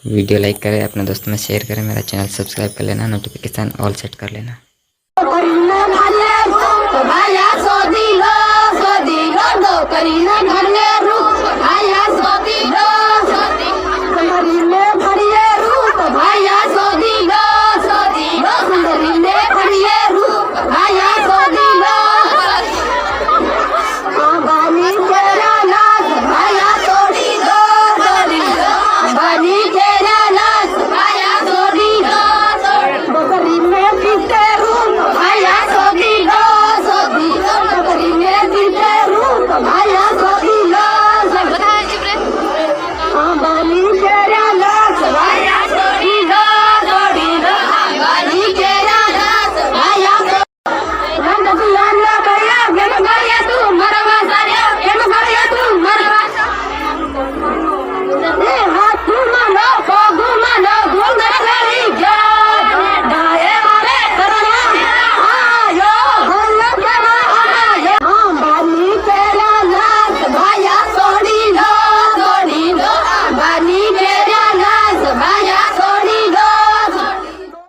Video like करें, अपने दोस्तों में शेयर करें, मेरा चैनल सब्सक्राइब कर लेना, नोटिफिकेशन ऑल सेट कर लेना। કરીને